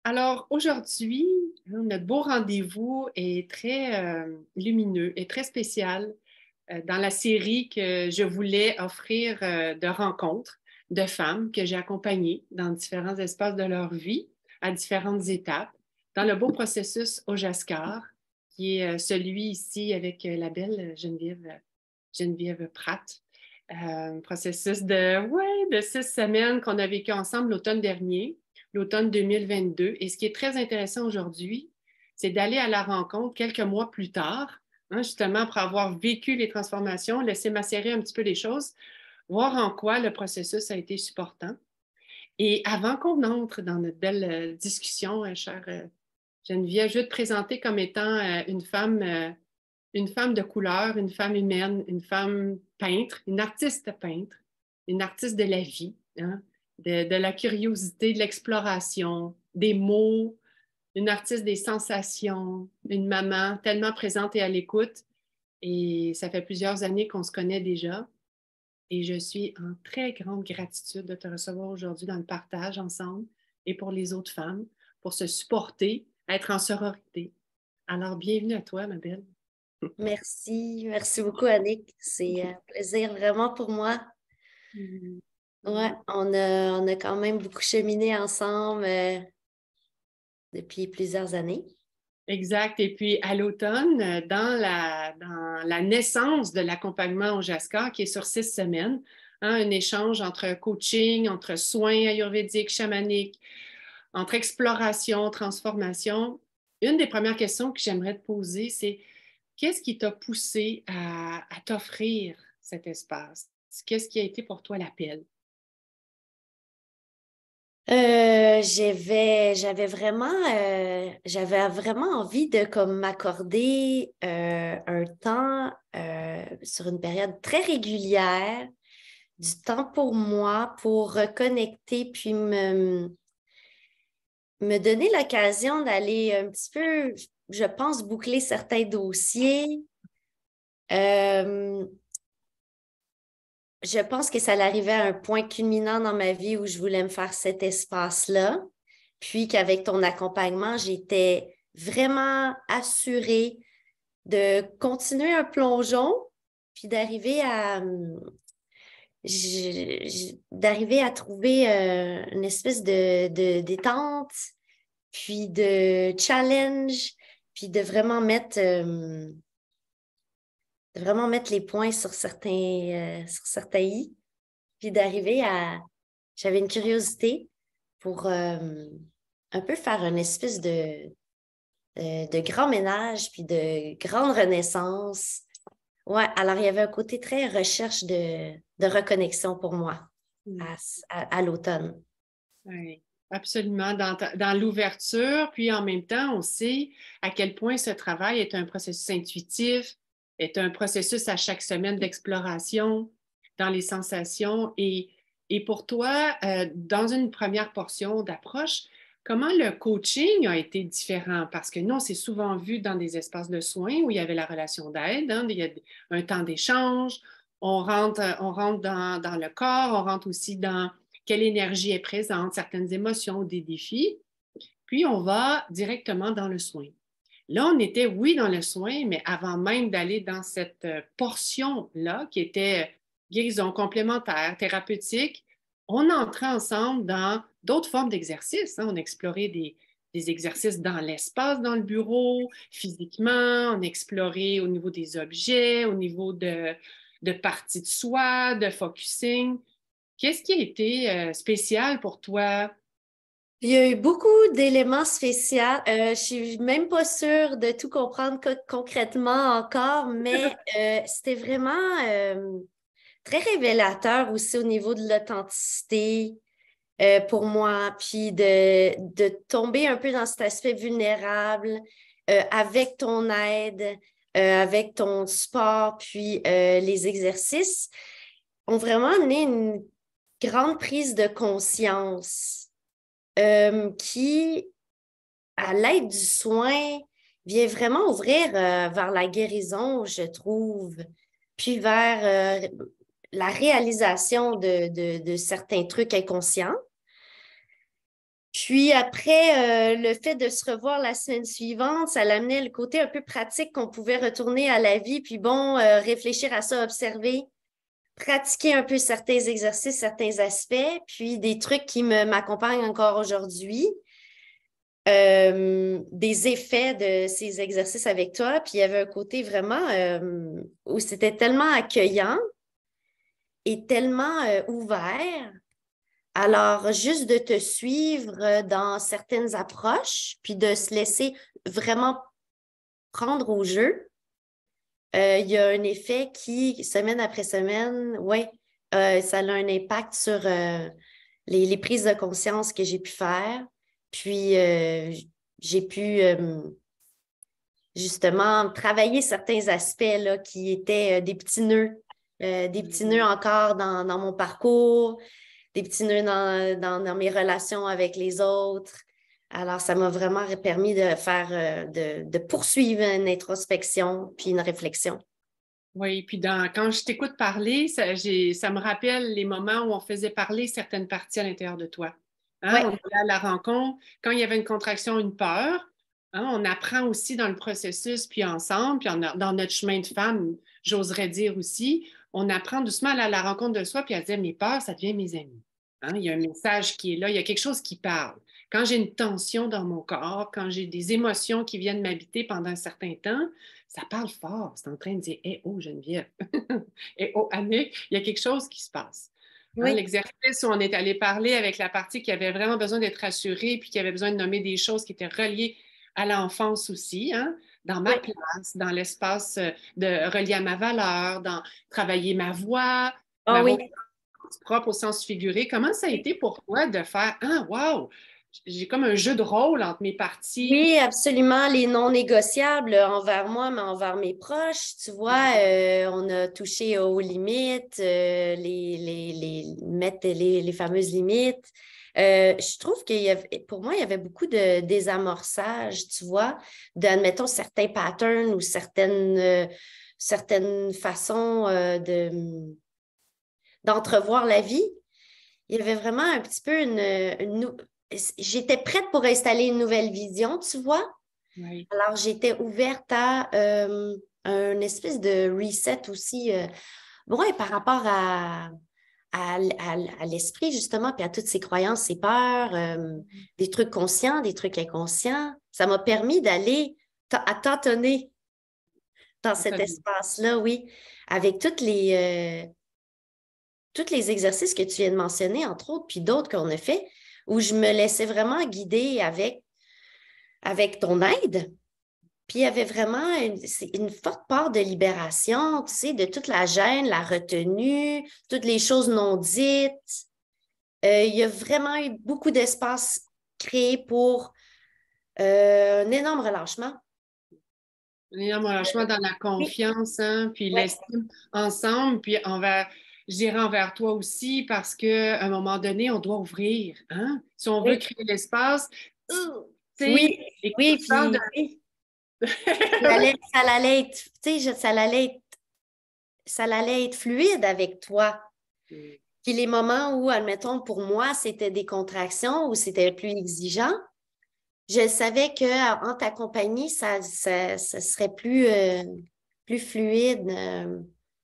Alors aujourd'hui, notre beau rendez-vous est très lumineux et très spécial dans la série que je voulais offrir de rencontres de femmes que j'ai accompagnées dans différents espaces de leur vie, à différentes étapes, dans le beau processus Ojaskar, qui est celui ici avec la belle Geneviève Pratt. Un processus de 6 semaines qu'on a vécu ensemble l'automne dernier, l'automne 2022. Et ce qui est très intéressant aujourd'hui, c'est d'aller à la rencontre quelques mois plus tard, justement pour avoir vécu les transformations, laisser macérer un petit peu les choses, voir en quoi le processus a été supportant. Et avant qu'on entre dans notre belle discussion, chère Geneviève, je veux te présenter comme étant une femme de couleur, une femme humaine, une femme peintre, une artiste de la vie, de la curiosité, de l'exploration, des mots, une artiste des sensations, une maman tellement présente et à l'écoute. Et ça fait plusieurs années qu'on se connaît déjà. Et je suis en très grande gratitude de te recevoir aujourd'hui dans le partage ensemble et pour les autres femmes, pour se supporter, être en sororité. Alors, bienvenue à toi, ma belle. Merci beaucoup, Annick. C'est un plaisir vraiment pour moi. Ouais, on a quand même beaucoup cheminé ensemble depuis plusieurs années. Exact. Et puis à l'automne, dans la naissance de l'accompagnement au JASCA, qui est sur 6 semaines, un échange entre coaching, entre soins ayurvédiques, chamaniques, entre exploration, transformation. Une des premières questions que j'aimerais te poser, c'est qu'est-ce qui t'a poussé à t'offrir cet espace? Qu'est-ce qui a été pour toi l'appel? J'avais vraiment envie de comme m'accorder un temps sur une période très régulière, du temps pour moi, pour reconnecter, puis me donner l'occasion d'aller un petit peu, je pense, boucler certains dossiers. Euh, je pense que ça arrivait à un point culminant dans ma vie où je voulais me faire cet espace-là, puis qu'avec ton accompagnement, j'étais vraiment assurée de continuer un plongeon, puis d'arriver à trouver une espèce de détente, puis de challenge, puis de vraiment mettre les points sur certains i, puis j'avais une curiosité pour un peu faire une espèce de grand ménage, puis de grande renaissance. Ouais, alors il y avait un côté très recherche de reconnexion pour moi à l'automne. Oui, absolument. Dans l'ouverture, puis en même temps, on sait à quel point ce travail est un processus intuitif, est un processus à chaque semaine d'exploration dans les sensations. Et pour toi, dans une première portion d'approche, comment le coaching a été différent? Parce que nous, on s'est souvent vu dans des espaces de soins où il y avait la relation d'aide, il y a un temps d'échange, on rentre dans le corps, on rentre aussi dans quelle énergie est présente, certaines émotions, des défis, puis on va directement dans le soin. Là, on était, oui, dans le soin, mais avant même d'aller dans cette portion-là, qui était guérison complémentaire, thérapeutique, on entrait ensemble dans d'autres formes d'exercices. On explorait des exercices dans l'espace, dans le bureau, physiquement, on explorait au niveau des objets, au niveau de parties de soi, de focusing. Qu'est-ce qui a été spécial pour toi? Il y a eu beaucoup d'éléments spéciaux. Je suis même pas sûre de tout comprendre concrètement encore, mais c'était vraiment très révélateur aussi au niveau de l'authenticité pour moi, puis de tomber un peu dans cet aspect vulnérable avec ton aide, avec ton support, puis les exercices ont vraiment amené une grande prise de conscience qui, à l'aide du soin, vient vraiment ouvrir vers la guérison, je trouve, puis vers la réalisation de certains trucs inconscients. Puis après, le fait de se revoir la semaine suivante, ça l'amenait le côté un peu pratique qu'on pouvait retourner à la vie, puis bon, réfléchir à ça, observer, pratiquer un peu certains exercices, certains aspects, puis des trucs qui m'accompagnent encore aujourd'hui, des effets de ces exercices avec toi. Puis il y avait un côté vraiment où c'était tellement accueillant et tellement ouvert. Alors, juste de te suivre dans certaines approches, puis de se laisser vraiment prendre au jeu, il y a un effet qui, semaine après semaine, ouais, ça a un impact sur les prises de conscience que j'ai pu faire. Puis, j'ai pu justement travailler certains aspects là, qui étaient des petits nœuds encore dans mon parcours, des petits nœuds dans mes relations avec les autres. Alors, ça m'a vraiment permis de faire, de poursuivre une introspection puis une réflexion. Oui, puis quand je t'écoute parler, ça me rappelle les moments où on faisait parler certaines parties à l'intérieur de toi. Hein, Ouais, on allait à la rencontre, quand il y avait une contraction, une peur, hein, on apprend aussi dans le processus, puis ensemble, puis dans notre chemin de femme, j'oserais dire aussi, on apprend doucement à aller à la rencontre de soi, puis à dire mes peurs, ça devient mes amis. Hein, il y a un message qui est là, il y a quelque chose qui parle. Quand j'ai une tension dans mon corps, quand j'ai des émotions qui viennent m'habiter pendant un certain temps, ça parle fort. C'est en train de dire eh oh, Geneviève, eh oh, Annick, il y a quelque chose qui se passe. Hein, oui, l'exercice où on est allé parler avec la partie qui avait vraiment besoin d'être rassurée puis qui avait besoin de nommer des choses qui étaient reliées à l'enfance aussi, hein, dans ma oui. place, dans l'espace de relié à ma valeur, dans travailler Ah ma voix oui. propre au sens figuré. Comment ça a été pour toi de faire ah wow, j'ai comme un jeu de rôle entre mes parties. Oui, absolument. Les non négociables envers moi, mais envers mes proches. Tu vois, on a touché aux limites, mettre les fameuses limites. Je trouve pour moi, il y avait beaucoup de désamorçage, tu vois, d'admettons certains patterns ou certaines façons d'entrevoir la vie. Il y avait vraiment un petit peu j'étais prête pour installer une nouvelle vision, tu vois. Oui, Alors, j'étais ouverte à un espèce de reset aussi, bon, et par rapport à l'esprit, justement, puis à toutes ces croyances, ces peurs, des trucs conscients, des trucs inconscients. Ça m'a permis d'aller à tâtonner dans cet absolument. espace-là, oui, avec tous les exercices que tu viens de mentionner, entre autres, puis d'autres qu'on a fait, où je me laissais vraiment guider avec ton aide. Puis il y avait vraiment une forte part de libération, tu sais, de toute la gêne, la retenue, toutes les choses non dites. Il y a vraiment eu beaucoup d'espace créé pour un énorme relâchement. Un énorme relâchement dans la Oui, confiance, hein, puis oui, l'estime ensemble, puis je dirais envers toi aussi, parce qu'à un moment donné, on doit ouvrir. Hein? Si on veut oui, créer l'espace, tu sais, oui, et quand oui, tu parles de... puis oui, ça allait être, tu sais, ça allait être fluide avec toi. Puis les moments où, admettons, pour moi, c'était des contractions, où c'était plus exigeant, je savais qu'en ta compagnie, ça serait plus fluide.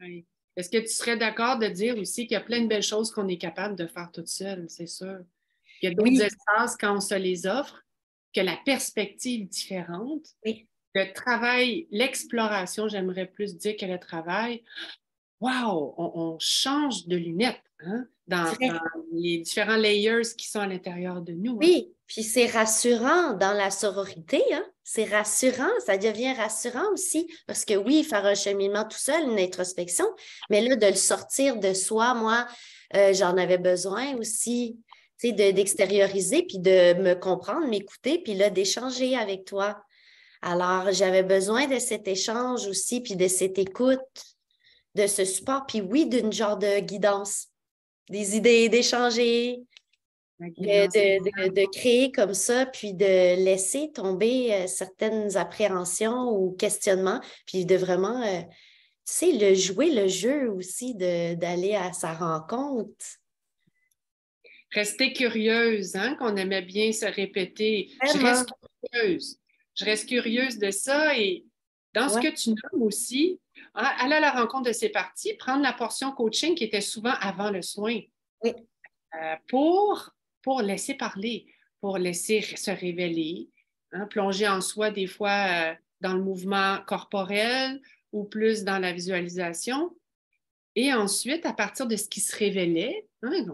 Oui. Est-ce que tu serais d'accord de dire aussi qu'il y a plein de belles choses qu'on est capable de faire toute seule, c'est sûr? Il y a d'autres Oui, espaces quand on se les offre, que la perspective différente, oui, le travail, l'exploration, j'aimerais plus dire que le travail. Wow, on change de lunettes hein, dans vrai. les différents layers qui sont à l'intérieur de nous. Hein. Oui, puis c'est rassurant dans la sororité, hein? C'est rassurant, ça devient rassurant aussi, parce que oui, faire un cheminement tout seul, une introspection, mais là, de le sortir de soi, moi, j'en avais besoin aussi, tu sais, d'extérioriser, puis de me comprendre, m'écouter, puis là, d'échanger avec toi. Alors, j'avais besoin de cet échange aussi, puis de cette écoute, de ce support, puis oui, d'une genre de guidance, des idées, d'échanger, La guidance. de créer comme ça, puis de laisser tomber certaines appréhensions ou questionnements, puis de vraiment, tu sais, jouer le jeu aussi, d'aller à sa rencontre. Rester curieuse, hein, qu'on aimait bien se répéter. Je Vraiment. reste curieuse. Je reste curieuse de ça. Et dans ce Ouais. que tu nommes aussi, hein, aller à la rencontre de ces parties, prendre la portion coaching qui était souvent avant le soin Oui. pour laisser parler, pour laisser se révéler, hein, plonger en soi des fois dans le mouvement corporel ou plus dans la visualisation. Et ensuite, à partir de ce qui se révélait, hein,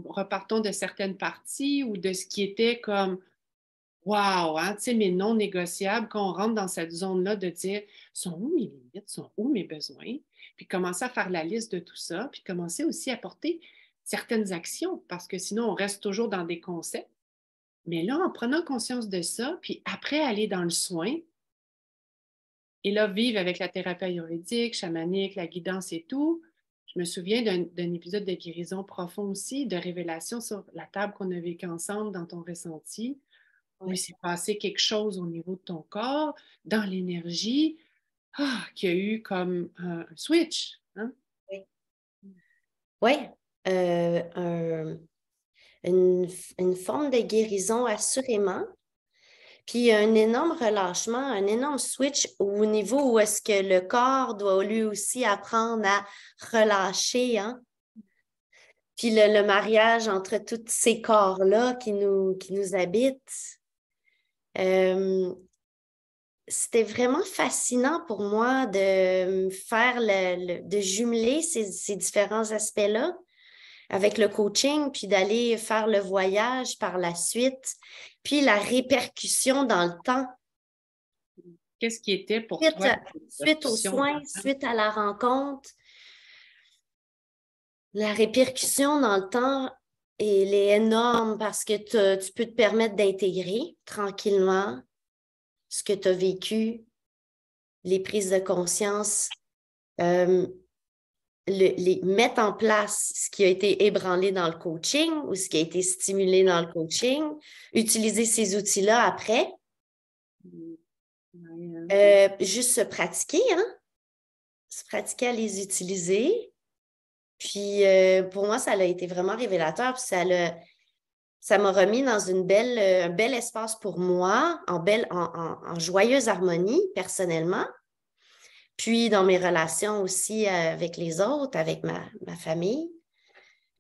repartons de certaines parties ou de ce qui était comme wow, hein, tu sais, mes non négociables, quand on rentre dans cette zone-là de dire sont où mes limites, sont où mes besoins, puis commencer à faire la liste de tout ça, puis commencer aussi à porter certaines actions, parce que sinon, on reste toujours dans des concepts. Mais là, en prenant conscience de ça, puis après aller dans le soin, et là, vivre avec la thérapie ayurvédique, chamanique, la guidance et tout, je me souviens d'un épisode de guérison profond aussi, de révélation sur la table qu'on a vécue ensemble dans ton ressenti, où il Oui. s'est passé quelque chose au niveau de ton corps, dans l'énergie, qu'il y a eu comme un switch. Hein? Oui. Oui. Une, une forme de guérison, assurément. Puis un énorme relâchement, un énorme switch au niveau où est-ce que le corps doit lui aussi apprendre à relâcher, hein? Puis le mariage entre tous ces corps-là qui nous habitent. C'était vraiment fascinant pour moi de faire de jumeler ces différents aspects-là avec le coaching, puis d'aller faire le voyage par la suite, puis la répercussion dans le temps. Qu'est-ce qui était pour Suite, toi suite aux soins, suite à la rencontre, la répercussion dans le temps, elle est énorme parce que tu peux te permettre d'intégrer tranquillement ce que tu as vécu, les prises de conscience, mettre en place ce qui a été ébranlé dans le coaching ou ce qui a été stimulé dans le coaching, utiliser ces outils-là après, juste se pratiquer, hein? Se pratiquer à les utiliser. Puis pour moi, ça a été vraiment révélateur. Puis ça m'a remis dans un bel espace pour moi, en joyeuse harmonie, personnellement. Puis dans mes relations aussi avec les autres, avec ma famille.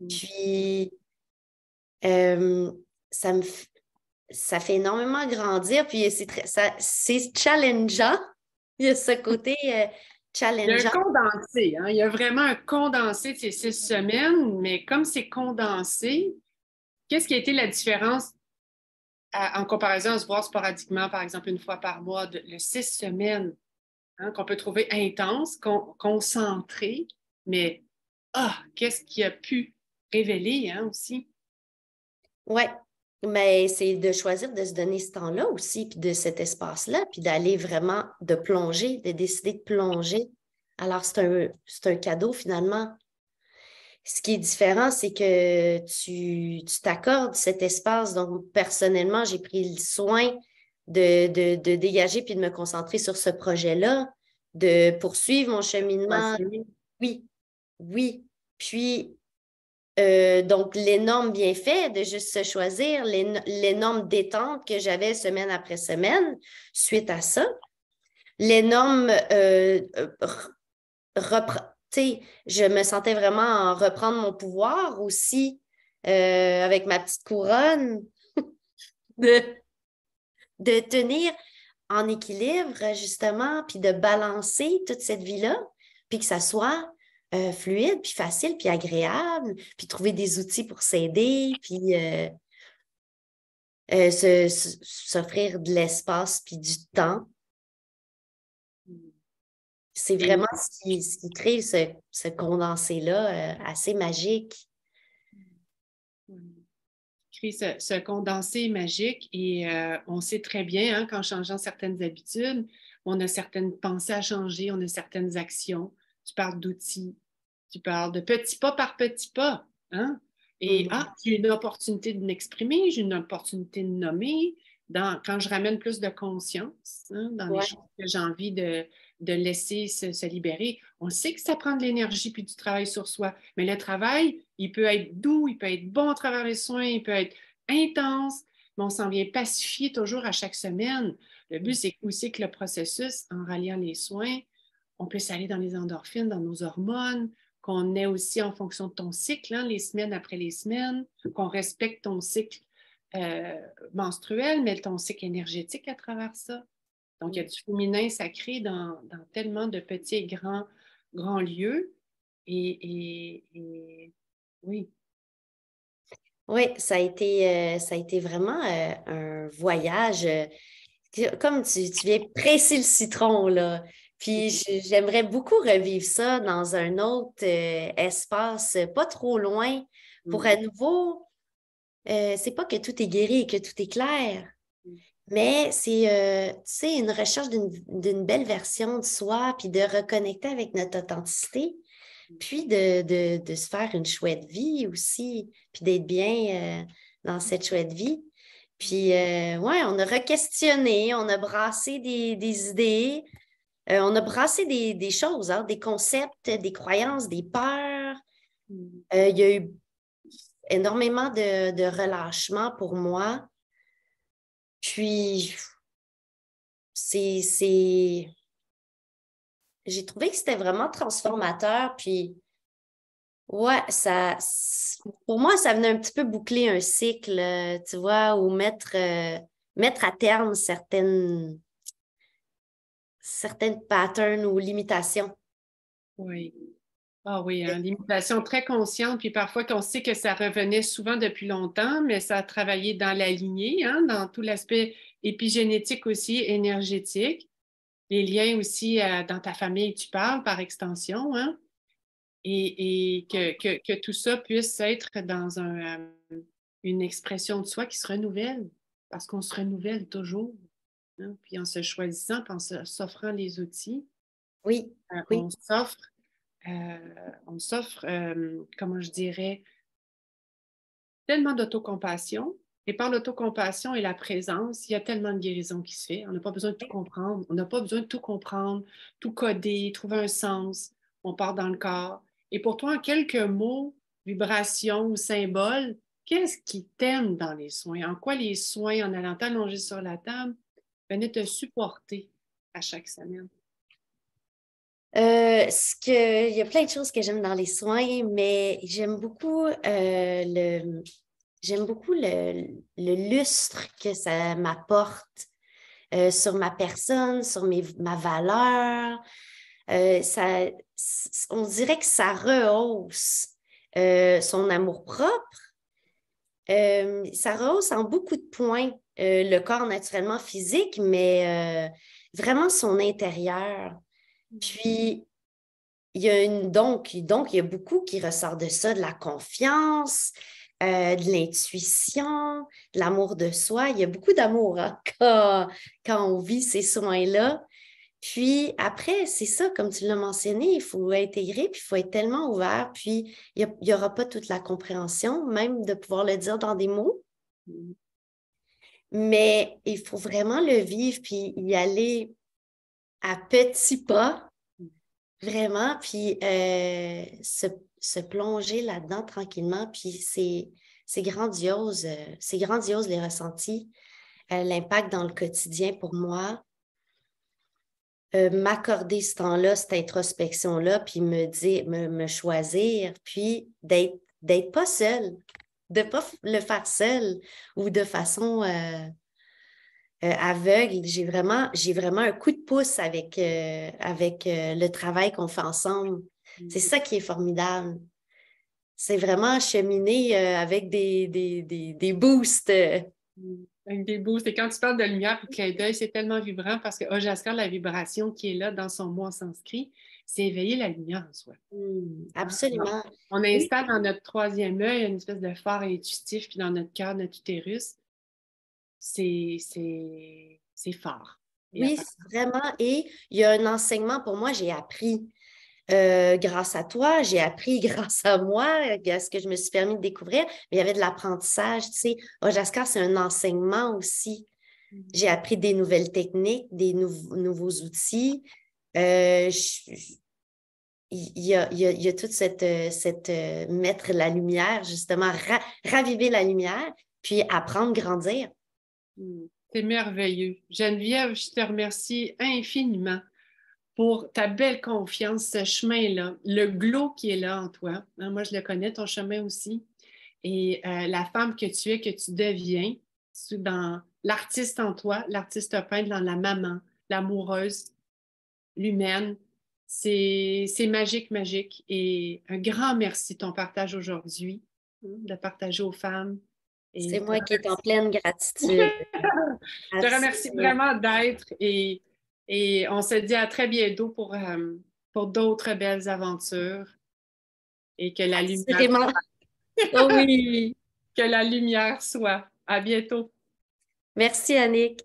Puis ça fait énormément grandir. Puis c'est challengeant. Il y a ce côté Il y a un challengeant. condensé, hein? Il y a vraiment un condensé de ces 6 semaines, mais comme c'est condensé, qu'est-ce qui a été la différence en comparaison à se voir sporadiquement, par exemple, une fois par mois, le 6 semaines, hein, qu'on peut trouver intense, concentré, mais qu'est-ce qui a pu révéler hein, aussi? Oui, mais c'est de choisir de se donner ce temps-là aussi, puis de cet espace-là, puis d'aller vraiment, de plonger, de décider de plonger. Alors, c'est un cadeau finalement. Ce qui est différent, c'est que tu t'accordes cet espace. Donc, personnellement, j'ai pris le soin de dégager puis de me concentrer sur ce projet-là, de poursuivre mon cheminement. Oui, oui. Puis, donc, l'énorme bienfait de juste se choisir, l'énorme détente que j'avais semaine après semaine suite à ça, l'énorme je me sentais vraiment en reprendre mon pouvoir aussi avec ma petite couronne de, de tenir en équilibre, justement, puis de balancer toute cette vie-là, puis que ça soit fluide, puis facile, puis agréable, puis trouver des outils pour s'aider, puis s'offrir de l'espace, puis du temps. C'est vraiment ce qui crée ce condensé-là assez magique. Crée ce condensé magique et on sait très bien hein, qu'en changeant certaines habitudes, on a certaines pensées à changer, on a certaines actions. Tu parles d'outils, tu parles de petits pas par petits pas. Hein? Et j'ai une opportunité de m'exprimer, j'ai une opportunité de nommer. Quand je ramène plus de conscience hein, dans les choses que j'ai envie de laisser se libérer. On sait que ça prend de l'énergie puis du travail sur soi, mais le travail, il peut être doux, il peut être bon à travers les soins, il peut être intense, mais on s'en vient pacifier toujours à chaque semaine. Le but, c'est aussi que le processus, en ralliant les soins, on puisse aller dans les endorphines, dans nos hormones, qu'on ait aussi en fonction de ton cycle, hein, les semaines après les semaines, qu'on respecte ton cycle menstruel, mais ton cycle énergétique à travers ça. Donc, il y a du féminin sacré dans tellement de petits et grands lieux. Et oui. Oui, ça a été vraiment un voyage. Comme tu viens presser le citron, là. Puis j'aimerais beaucoup revivre ça dans un autre espace, pas trop loin, pour à nouveau, c'est pas que tout est guéri et que tout est clair, mais c'est, tu sais, une recherche d'une belle version de soi, puis de reconnecter avec notre authenticité, puis de se faire une chouette vie aussi, puis d'être bien dans cette chouette vie. Puis, ouais, on a re-questionné, on a brassé des idées, on a brassé des choses, hein, des concepts, des croyances, des peurs. Il y a eu énormément de relâchement pour moi. Puis, c'est... J'ai trouvé que c'était vraiment transformateur. Puis, ouais, pour moi, ça venait un petit peu boucler un cycle, tu vois, ou mettre à terme certaines patterns ou limitations. Oui. Ah oui, hein, l'imitation très consciente, puis parfois qu'on sait que ça revenait souvent depuis longtemps, mais ça a travaillé dans la lignée, hein, dans tout l'aspect épigénétique aussi, énergétique, les liens aussi dans ta famille, tu parles par extension, hein, et que tout ça puisse être dans une expression de soi qui se renouvelle, parce qu'on se renouvelle toujours, hein, puis en se choisissant, puis en s'offrant les outils, Oui, oui. on s'offre comment je dirais, tellement d'autocompassion. Et par l'autocompassion et la présence, il y a tellement de guérison qui se fait. On n'a pas besoin de tout comprendre. On n'a pas besoin de tout comprendre, tout coder, trouver un sens. On part dans le corps. Et pour toi, en quelques mots, vibrations ou symboles, qu'est-ce qui t'aime dans les soins? En quoi les soins, en allant t'allonger sur la table, venaient te supporter à chaque semaine? Il y a plein de choses que j'aime dans les soins, mais j'aime beaucoup le lustre que ça m'apporte sur ma personne, sur ma valeur. On dirait que ça rehausse son amour-propre. Ça rehausse en beaucoup de points le corps naturellement physique, mais vraiment son intérieur. Puis, donc, il y a beaucoup qui ressort de ça, de la confiance, de l'intuition, de l'amour de soi. Il y a beaucoup d'amour hein, quand on vit ces soins-là. Puis après, c'est ça, comme tu l'as mentionné, il faut intégrer, puis il faut être tellement ouvert, puis il n'y aura pas toute la compréhension, même de pouvoir le dire dans des mots. Mais il faut vraiment le vivre, puis y aller à petits pas, vraiment, puis se plonger là-dedans tranquillement, puis c'est grandiose les ressentis, l'impact dans le quotidien pour moi. M'accorder ce temps-là, cette introspection-là, puis me choisir, puis d'être pas seule, de pas le faire seule ou de façon aveugle. J'ai vraiment un coup de pouce avec le travail qu'on fait ensemble. C'est ça qui est formidable. C'est vraiment cheminer avec des boosts. Avec des boosts. Et quand tu parles de lumière et de clin d'œil, c'est tellement vibrant parce que Ojaskar, la vibration qui est là dans son mot en sanskrit, c'est éveiller la lumière en soi. Absolument. On installe dans notre troisième œil une espèce de phare intuitif, puis dans notre cœur, notre utérus, c'est fort. Oui, vraiment. Et il y a un enseignement pour moi, j'ai appris grâce à toi, j'ai appris grâce à moi, à ce que je me suis permis de découvrir, mais il y avait de l'apprentissage, tu sais. Ojaskar, c'est un enseignement aussi. J'ai appris des nouvelles techniques, des nouveaux outils. Il y a toute mettre la lumière, justement, raviver la lumière, puis apprendre, grandir. C'est merveilleux. Geneviève, je te remercie infiniment pour ta belle confiance, ce chemin-là, le glow qui est là en toi. Hein, moi, je le connais, ton chemin aussi. Et la femme que tu es, que tu deviens, dans l'artiste en toi, l'artiste peintre dans la maman, l'amoureuse, l'humaine. C'est magique, magique. Et un grand merci de ton partage aujourd'hui, de partager aux femmes. C'est moi qui est en pleine gratitude. Je te remercie vraiment d'être et on se dit à très bientôt pour d'autres belles aventures et que la lumière, oh oui. que la lumière soit. À bientôt. Merci, Annick.